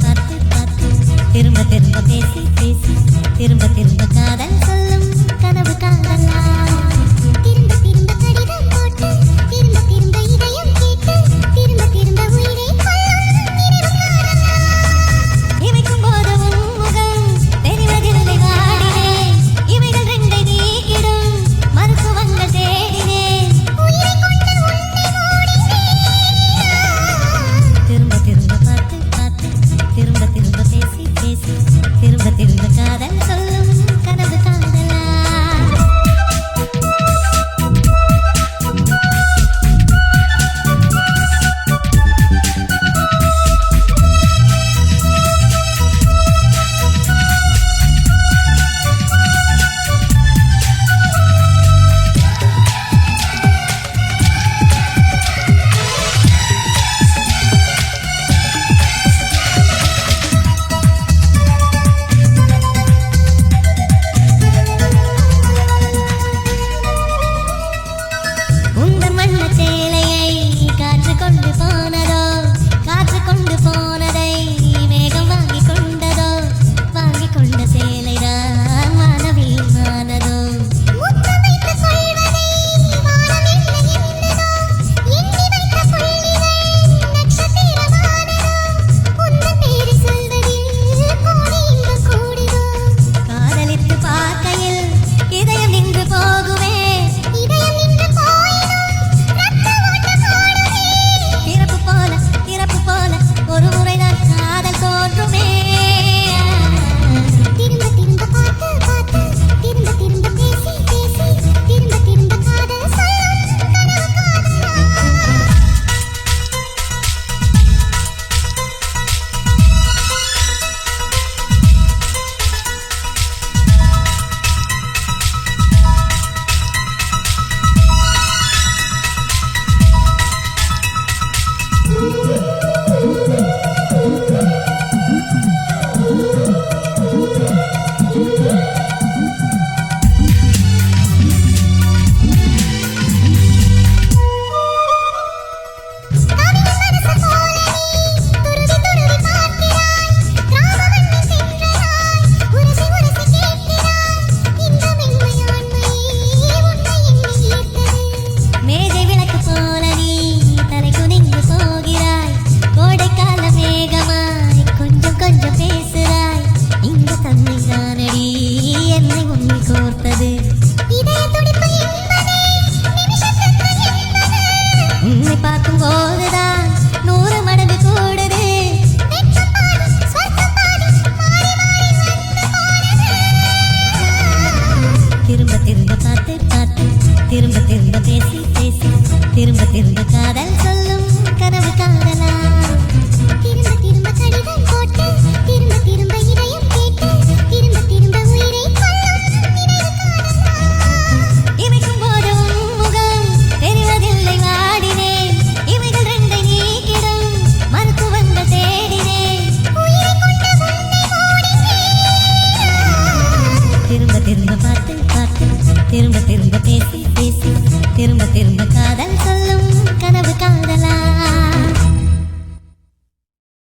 பார்த்து பார்த்து திரும்ப திரும்ப பேசி பேசி திரும்ப திரும்ப காதல் சொல்லும் கனவு காதலா திரும்ப திரும்ப கடிதம் போட்டு திரும்ப திரும்ப இதயம் கேட்டு திரும்ப திரும்ப உயிரை கொல்லும் நினைவு காதலா இமைக்கும் போது முகம் தெரிவதில்லை வாடினேன் இவைகள் ரெண்டை நீக்கிடும் மருத்துவங்கள் தேடினேன் உயிரை கொண்டு உன்னை ஓடினேன் திரும்ப திரும்ப பார்த்து பார்த்து திரும்ப திரும்ப பேசி பேசி திரும்ப திரும்ப காதல் சொல்லும் கனவு காதலா திரும்ப திரும்ப பேசி பேசி திரும்ப திரும்ப காதல் சொல்லும் கனவு காதலா திரும்ப திரும்ப கடிதம் போட்டு திரும்ப திரும்ப இதயம் கேட்டு திரும்ப திரும்ப உயிரை கொல்லும் நினைவு காதலா இமைக்கும் போது முகம் தெரிவதில்லை வாடினேன் இவைகள் ரெண்டை நீக்கிடும் மருத்துவங்கள் தேடினேன் உயிரை கொண்டு உன்னை ஓடினேன் திரும்ப திரும்ப பார்த்து பார்த்து திரும்ப திரும்ப பேசி பேசி திரும்ப திரும்ப காதல் சொல்லும்